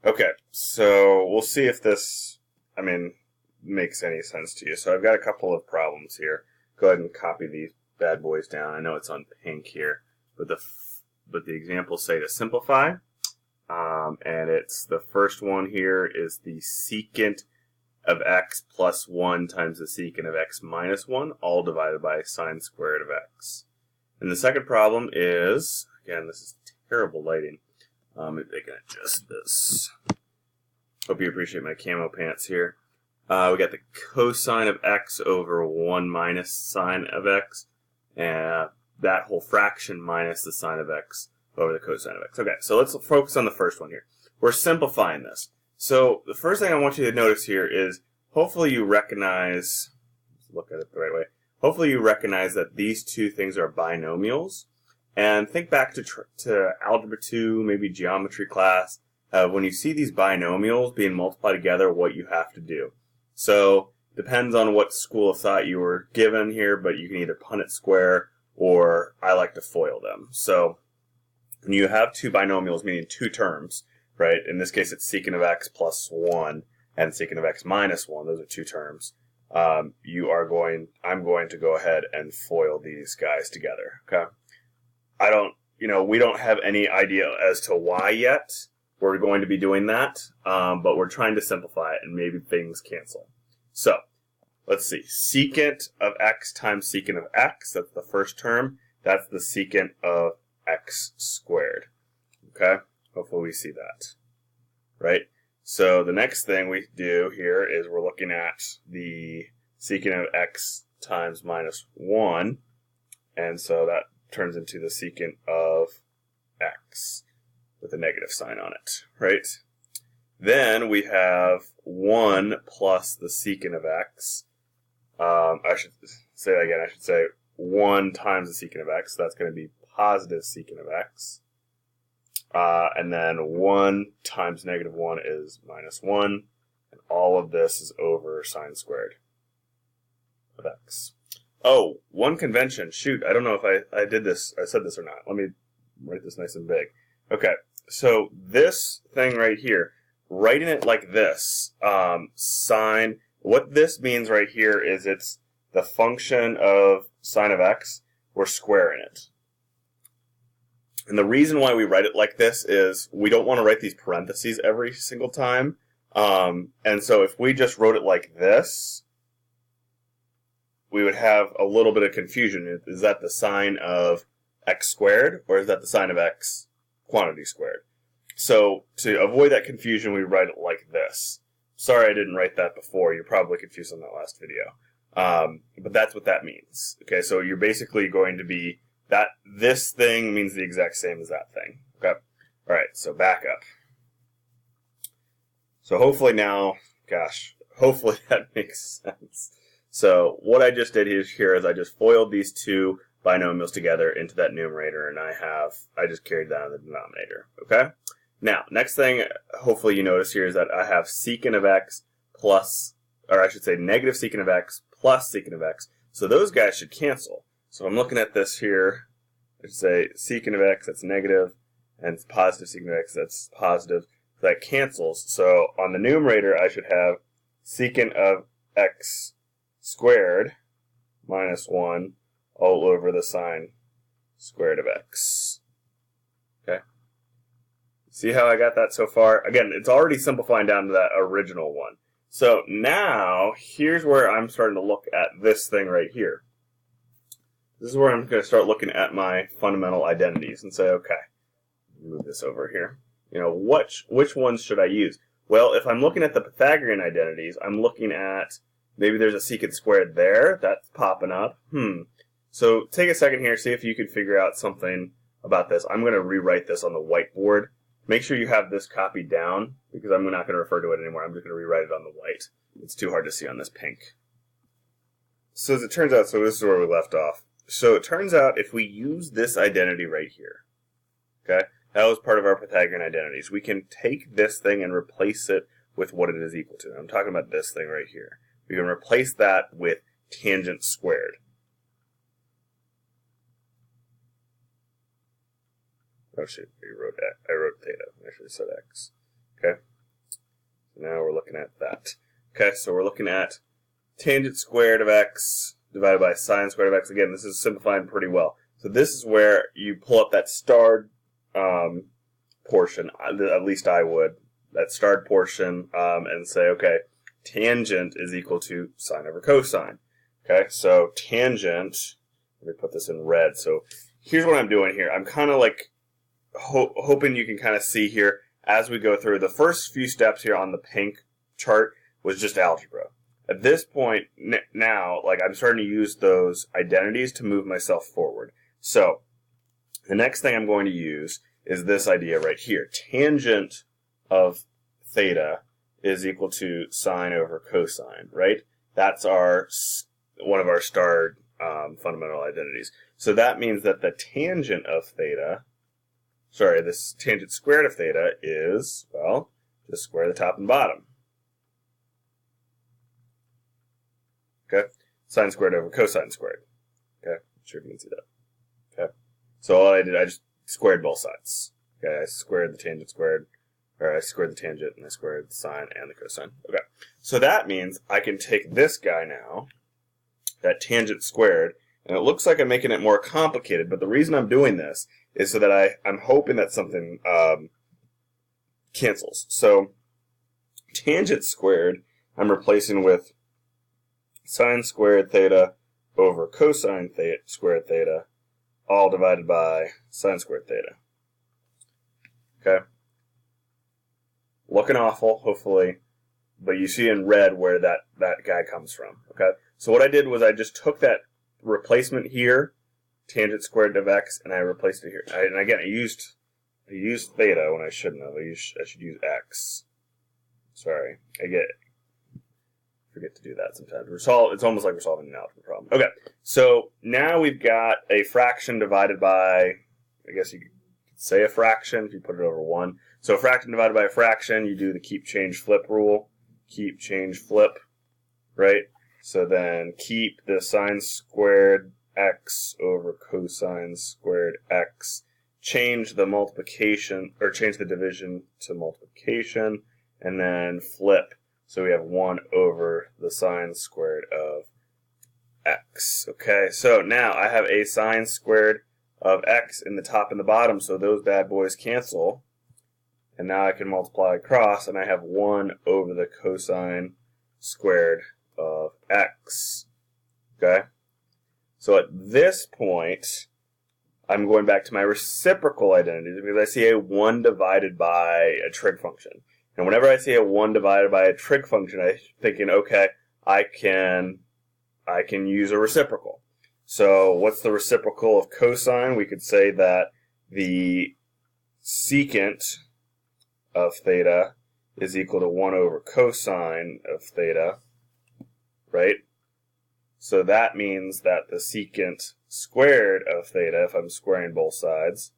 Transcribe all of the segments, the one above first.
Okay, so we'll see if this, makes any sense to you. So I've got a couple of problems here. Go ahead and copy these bad boys down. I know it's on pink here, but the examples say to simplify, and it's the first one here is the secant of x plus 1 times the secant of x minus 1, all divided by sine squared of x. And the second problem is, again, this is terrible lighting. Maybe I can adjust this. Hope you appreciate my camo pants here. We got the cosine of x over 1 minus sine of x, and that whole fraction minus the sine of x over the cosine of x. Okay, so let's focus on the first one here. We're simplifying this. So the first thing I want you to notice here is hopefully you recognize, let's look at it the right way, hopefully you recognize that these two things are binomials. And think back to Algebra 2, maybe geometry class, when you see these binomials being multiplied together, what you have to do. So depends on what school of thought you were given here, but you can either Punnett square or I like to FOIL them. So when you have two binomials, meaning two terms, right? In this case, it's secant of x plus 1 and secant of x minus 1. Those are two terms. I'm going to go ahead and FOIL these guys together, okay? We don't have any idea as to why yet we're going to be doing that, but we're trying to simplify it and maybe things cancel. So, let's see. Secant of x times secant of x, that's the first term. That's the secant of x squared. Okay? Hopefully we see that. Right? So the next thing we do here is we're looking at the secant of x times minus 1, and so that turns into the secant of x with a negative sign on it, right? Then we have 1 plus the secant of x. I should say that again. I should say 1 times the secant of x. So that's going to be positive secant of x. And then 1 times negative 1 is minus 1. And all of this is over sine squared of x. Oh, one convention. Shoot, I don't know if I did this, I said this or not. Let me write this nice and big. Okay, so this thing right here, writing it like this, sine, what this means right here is it's the function of sine of x, we're squaring it. And the reason why we write it like this is we don't want to write these parentheses every single time. And so if we just wrote it like this, we would have a little bit of confusion. Is that the sine of x squared, or is that the sine of x quantity squared? So to avoid that confusion, we write it like this. Sorry I didn't write that before. You're probably confused on that last video. But that's what that means. Okay, so you're basically going to be that this thing means the exact same as that thing. Okay? All right, so back up. So hopefully now, hopefully that makes sense. So what I just did here is I just FOILed these two binomials together into that numerator, and I just carried that in the denominator. Okay? Now, next thing hopefully you notice here is that I have secant of x plus, or I should say negative secant of x plus secant of x. So those guys should cancel. So I'm looking at this here. I should say secant of x, that's negative, and positive secant of x, that's positive. So that cancels. So on the numerator, I should have secant of x squared minus 1 all over the sine squared of x. Okay? See how I got that so far? Again, it's already simplifying down to that original one. So now, here's where I'm starting to look at this thing right here. This is where I'm going to start looking at my fundamental identities and say, okay, move this over here. Which ones should I use? Well, if I'm looking at the Pythagorean identities, I'm looking at maybe there's a secant squared there. That's popping up. So take a second here, see if you can figure out something about this. I'm going to rewrite this on the whiteboard. Make sure you have this copied down, because I'm not going to refer to it anymore. I'm just going to rewrite it on the white. It's too hard to see on this pink. So as it turns out, so this is where we left off. So it turns out if we use this identity right here, okay, that was part of our Pythagorean identities. We can take this thing and replace it with what it is equal to. I'm talking about this thing right here. We can replace that with tangent squared. Oh shoot, I wrote theta. I should have said x. Okay. So now we're looking at that. Okay, so we're looking at tangent squared of x divided by sine squared of x. Again, this is simplifying pretty well. So this is where you pull up that starred portion, at least I would, that starred portion, and say, okay, tangent is equal to sine over cosine. Okay, so tangent, let me put this in red. So here's what I'm doing here. I'm kind of like hoping you can kind of see here as we go through. The first few steps here on the pink chart was just algebra. At this point now, like I'm starting to use those identities to move myself forward. So the next thing I'm going to use is this idea right here. Tangent of theta is equal to sine over cosine, right? That's one of our starred fundamental identities. So that means that the tangent of theta, this tangent squared of theta is, well, just square the top and bottom. Okay? Sine squared over cosine squared. Okay? I'm sure if you can see that. Okay? So all I did, I just squared both sides. Okay? I squared the tangent squared, or I squared the tangent and I squared the sine and the cosine. Okay. So that means I can take this guy now, that tangent squared, and it looks like I'm making it more complicated, but the reason I'm doing this is so that I'm hoping that something cancels. So tangent squared, I'm replacing with sine squared theta over cosine squared theta, all divided by sine squared theta. Okay? Looking awful, hopefully, but you see in red where that guy comes from. Okay? So what I did was I just took that replacement here, tangent squared of x, and I replaced it here. And again, I used theta when I shouldn't have. I should use x. Sorry, I forget to do that sometimes. It's almost like we're solving an algebra problem. Okay, so now we've got a fraction divided by, I guess you could say a fraction if you put it over 1. So a fraction divided by a fraction, you do the keep, change, flip rule. Keep, change, flip, right? So then keep the sine squared x over cosine squared x. Change the multiplication, or change the division to multiplication, and then flip. So we have 1 over the sine squared of x. Okay, so now I have a sine squared of x in the top and the bottom, so those bad boys cancel. And now I can multiply across, and I have 1 over the cosine squared of x. Okay? So at this point, I'm going back to my reciprocal identities because I see a 1 divided by a trig function. And whenever I see a 1 divided by a trig function, I'm thinking, okay, I can use a reciprocal. So what's the reciprocal of cosine? We could say that the secant of theta is equal to 1 over cosine of theta, right? So that means that the secant squared of theta, if I'm squaring both sides,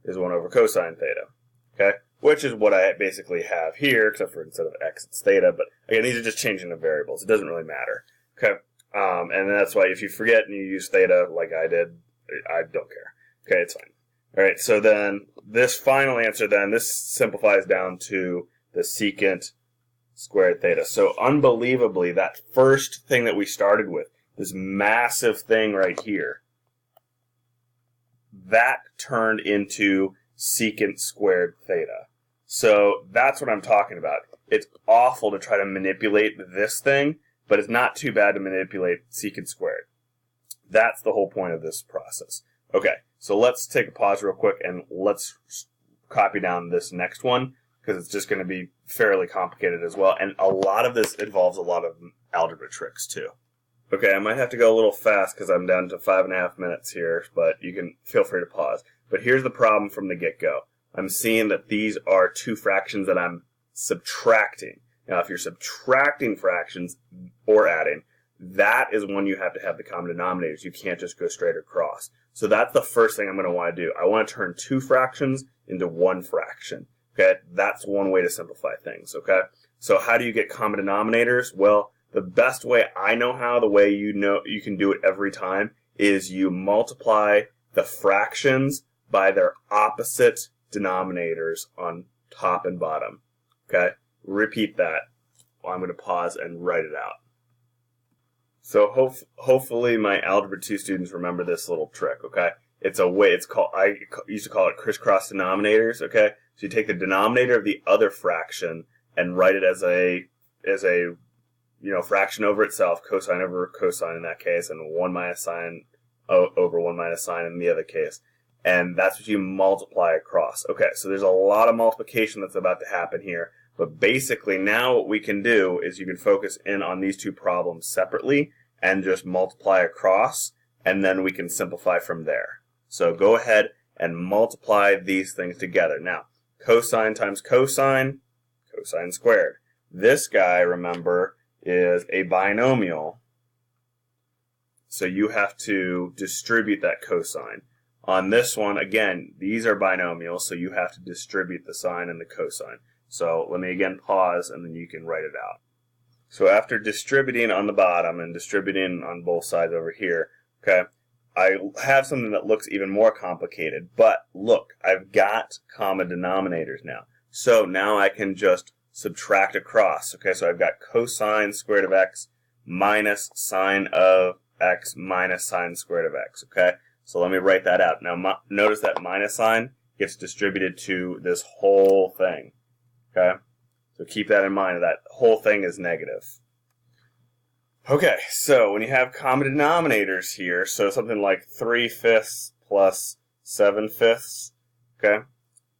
is 1 over cosine theta, okay? Which is what I basically have here, except for instead of x, it's theta. But again, these are just changing the variables. It doesn't really matter, okay? And that's why if you forget and you use theta like I did, I don't care. Okay, it's fine. All right, so then this final answer then, this simplifies down to the secant squared theta. So unbelievably, that first thing that we started with, this massive thing right here, that turned into secant squared theta. So that's what I'm talking about. It's awful to try to manipulate this thing, but it's not too bad to manipulate secant squared. That's the whole point of this process. Okay, so let's take a pause real quick and let's copy down this next one because it's just going to be fairly complicated as well. And a lot of this involves a lot of algebra tricks too. Okay, I might have to go a little fast because I'm down to 5.5 minutes here, but you can feel free to pause. But here's the problem from the get-go. I'm seeing that these are two fractions that I'm subtracting. Now, if you're subtracting fractions or adding, that is when you have to have the common denominators. You can't just go straight across. So that's the first thing I'm going to want to do. I want to turn two fractions into one fraction. Okay, that's one way to simplify things. Okay, so how do you get common denominators? Well, the best way I know how, the way you know you can do it every time, is you multiply the fractions by their opposite denominators on top and bottom. Okay, repeat that. Well, I'm going to pause and write it out. So hopefully my Algebra 2 students remember this little trick, okay? It's a way, I used to call it crisscross denominators, okay? So you take the denominator of the other fraction and write it as a fraction over itself, cosine over cosine in that case, and 1 minus sine over 1 minus sine in the other case. And that's what you multiply across. Okay, so there's a lot of multiplication that's about to happen here. But basically now what we can do is you can focus in on these two problems separately and just multiply across, and then we can simplify from there. So go ahead and multiply these things together. Now, cosine times cosine, cosine squared. This guy, remember, is a binomial. So you have to distribute that cosine. On this one, again, these are binomials, so you have to distribute the sine and the cosine. So let me again pause, and then you can write it out. So after distributing on the bottom and distributing on both sides over here, okay, I have something that looks even more complicated. But look, I've got common denominators now. So now I can just subtract across. Okay, so I've got cosine squared of x minus sine of x minus sine squared of x. Okay, so let me write that out. Now notice that minus sign gets distributed to this whole thing. Okay, so keep that in mind. That whole thing is negative. Okay, so when you have common denominators here, so something like 3/5 plus 7/5, okay,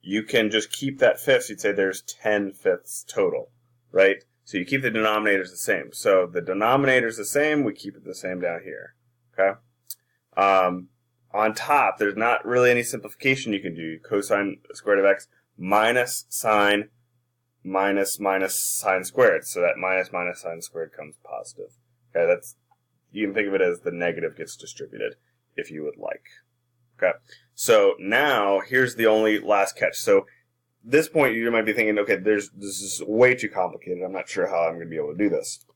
you can just keep that fifths. You'd say there's 10/5 total, right? So you keep the denominators the same. So the denominator's the same, we keep it the same down here, okay? On top, there's not really any simplification you can do. Cosine squared of x minus sine minus sine squared. So that minus sine squared comes positive. Okay, you can think of it as the negative gets distributed, if you would like. Okay, so now here's the only last catch. So this point you might be thinking, okay, this is way too complicated. I'm not sure how I'm going to be able to do this.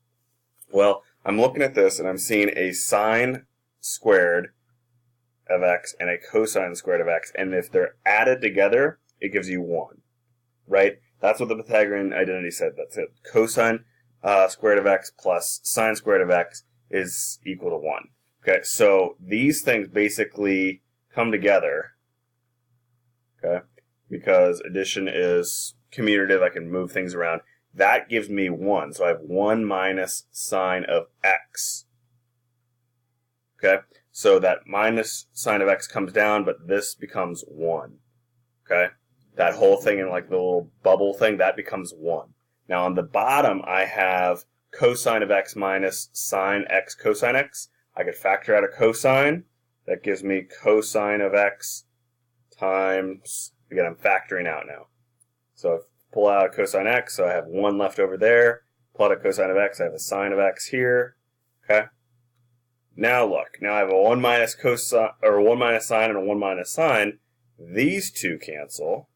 Well, I'm looking at this and I'm seeing a sine squared of x and a cosine squared of x, and if they're added together, it gives you 1, right? That's what the Pythagorean identity said. That's it. Cosine squared of x plus sine squared of x is equal to 1. Okay, so these things basically come together, okay, because addition is commutative. I can move things around. That gives me 1. So I have 1 minus sine of x. Okay, so that minus sine of x comes down, but this becomes 1. Okay, that whole thing in like the little bubble thing, that becomes 1. Now on the bottom, I have cosine of x minus sine x cosine x. I could factor out a cosine. That gives me cosine of x times, again, I'm factoring out now. So if I pull out a cosine x, so I have 1 left over there. Pull out a cosine of x, I have a sine of x here. Okay. Now look, now I have a 1 minus cosine, or 1 minus sine and a 1 minus sine. These two cancel,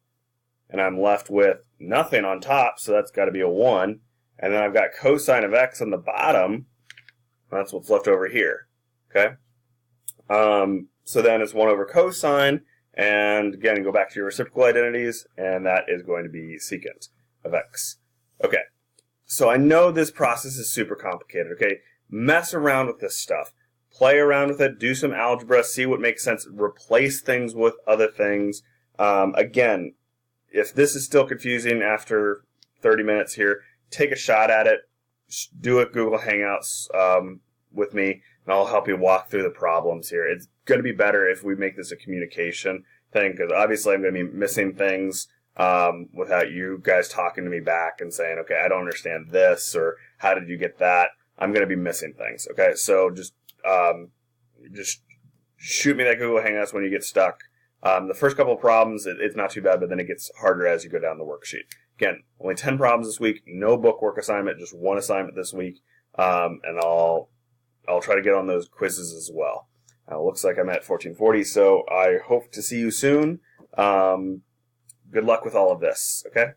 and I'm left with nothing on top, so that's got to be a 1. And then I've got cosine of x on the bottom. That's what's left over here. Okay. So then it's 1 over cosine, and again, go back to your reciprocal identities, and that is going to be secant of x. Okay. So I know this process is super complicated. Okay. Mess around with this stuff. Play around with it. Do some algebra. See what makes sense. Replace things with other things. Again, if this is still confusing after 30 minutes here, take a shot at it. Do it Google Hangouts with me, and I'll help you walk through the problems here. It's going to be better if we make this a communication thing, because obviously I'm going to be missing things without you guys talking to me back and saying, okay, I don't understand this, or how did you get that? I'm going to be missing things, okay? So just shoot me that Google Hangouts when you get stuck. The first couple of problems, it's not too bad, but then it gets harder as you go down the worksheet. Again, only 10 problems this week, no bookwork assignment, just 1 assignment this week, and I'll try to get on those quizzes as well. Looks like I'm at 1440, so I hope to see you soon. Good luck with all of this, okay?